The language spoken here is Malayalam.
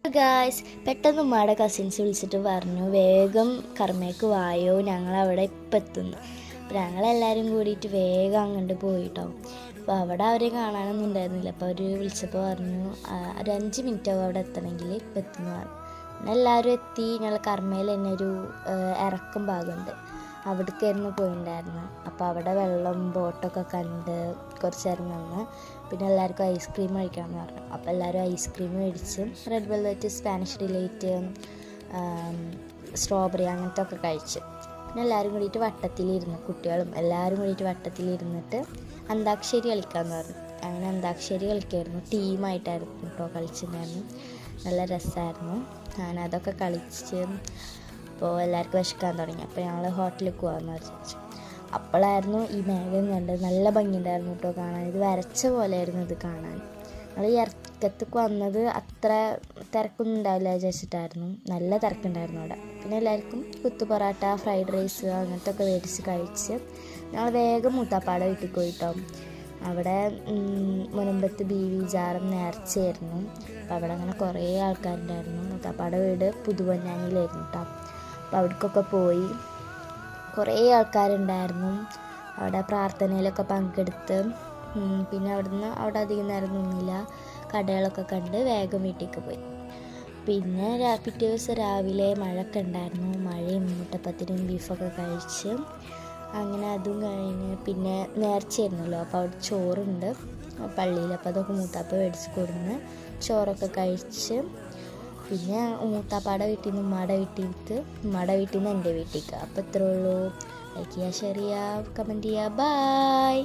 ഗായ്സ്, പെട്ടെന്ന് ഉമ്മയുടെ കസിൻസ് വിളിച്ചിട്ട് പറഞ്ഞു വേഗം കർമ്മയ്ക്ക് വായോ, ഞങ്ങളവിടെ ഇപ്പം എത്തുന്നു. അപ്പോൾ ഞങ്ങളെല്ലാവരും കൂടിയിട്ട് വേഗം അങ്ങോട്ട് പോയിട്ടോ. അപ്പോൾ അവിടെ അവരെ കാണാനൊന്നും ഉണ്ടായിരുന്നില്ല. അപ്പോൾ അവർ വിളിച്ചപ്പോൾ പറഞ്ഞു ഒരു 5 മിനിറ്റ് ആവും അവിടെ എത്തണമെങ്കിൽ, ഇപ്പം എത്തുന്നു പറഞ്ഞു. പിന്നെ എല്ലാവരും എത്തി. ഞങ്ങൾ കർമ്മയിൽ തന്നെ ഒരു ഇറക്കം ഭാഗമുണ്ട്, അവിടേക്കായിരുന്നു പോയിട്ടുണ്ടായിരുന്നു. അപ്പോൾ അവിടെ വെള്ളം ബോട്ടൊക്കെ കണ്ട് കുറച്ച് നേരം നിന്ന് പിന്നെ എല്ലാവർക്കും ഐസ്ക്രീം കഴിക്കാമെന്ന് പറഞ്ഞു. അപ്പോൾ എല്ലാവരും ഐസ്ക്രീം മേടിച്ച് red velvet, Spanish delight, strawberry അങ്ങനത്തെ ഒക്കെ കഴിച്ച് പിന്നെ എല്ലാവരും കൂടിയിട്ട് വട്ടത്തിലിരുന്നു. കുട്ടികളും എല്ലാവരും കൂടിയിട്ട് വട്ടത്തിലിരുന്നിട്ട് അന്താക്ഷരി കളിക്കാമെന്ന് പറഞ്ഞു. അങ്ങനെ അന്താക്ഷരി കളിക്കുമായിരുന്നു. ടീമായിട്ടായിരുന്നു കേട്ടോ കളിച്ചിട്ടുണ്ടായിരുന്നു. നല്ല രസമായിരുന്നു. ഞാൻ അതൊക്കെ കളിച്ച് അപ്പോൾ എല്ലാവർക്കും വിശക്കാൻ തുടങ്ങി. അപ്പോൾ ഞങ്ങൾ ഹോട്ടലിൽ പോകാമെന്ന് വിചാരിച്ചു. അപ്പോഴായിരുന്നു ഈ മേഘം കണ്ടത്. നല്ല ഭംഗിയുണ്ടായിരുന്നു കേട്ടോ കാണാൻ. ഇത് വരച്ച പോലെയായിരുന്നു ഇത് കാണാൻ. ഞങ്ങൾ ഈ ഇറക്കത്തേക്ക് വന്നത് അത്ര തിരക്കൊന്നും ഉണ്ടാവില്ല വിചാരിച്ചിട്ടായിരുന്നു. നല്ല തിരക്കുണ്ടായിരുന്നു അവിടെ. പിന്നെ എല്ലാവർക്കും കുത്തു പൊറാട്ട, ഫ്രൈഡ് റൈസ് അങ്ങനത്തെ ഒക്കെ മേടിച്ച് കഴിച്ച് ഞങ്ങൾ വേഗം മൂത്താപ്പാടെ വീട്ടിൽ പോയിട്ടോ. അവിടെ മുനമ്പത്ത് ബീവി ജാറും നേർച്ചയായിരുന്നു. അപ്പോൾ അവിടെ അങ്ങനെ കുറേ ആൾക്കാരുണ്ടായിരുന്നു. മൂത്താപ്പാടെ വീട് പുതുവഞ്ഞാനിയിലായിരുന്നു കേട്ടോ. അപ്പോൾ അവിടേക്കൊക്കെ പോയി. കുറേ ആൾക്കാരുണ്ടായിരുന്നു. അവിടെ പ്രാർത്ഥനയിലൊക്കെ പങ്കെടുത്ത് പിന്നെ അവിടെ അധികം നേരം നിന്നില്ല. കടകളൊക്കെ കണ്ട് വേഗം വീട്ടിലേക്ക് പോയി. പിന്നെ പിറ്റേ ദിവസം രാവിലെ മഴയൊക്കെ ഉണ്ടായിരുന്നു. മഴയും മുട്ടപ്പത്തിനും ബീഫൊക്കെ കഴിച്ച് അങ്ങനെ അതും കഴിഞ്ഞ് പിന്നെ നേർച്ചയായിരുന്നല്ലോ. അപ്പോൾ അവിടെ ചോറുണ്ട് പള്ളിയിൽ. അപ്പോൾ അതൊക്കെ മൂത്താപ്പ മേടിച്ച് കൊടുന്ന് ചോറൊക്കെ കഴിച്ച് പിന്നെ മൂത്താപ്പാടെ വീട്ടിൽ നിന്ന് ഉമ്മയുടെ വീട്ടിലേക്ക്, ഉമ്മയുടെ വീട്ടിൽ നിന്ന് എൻ്റെ വീട്ടിലേക്ക്. അപ്പോൾ ഇത്രേ ഉള്ളൂ. ലൈക്ക് ചെയ്യുക, ഷെയർ ചെയ്യുക, കമൻറ്റ് ചെയ്യുക. ബൈ.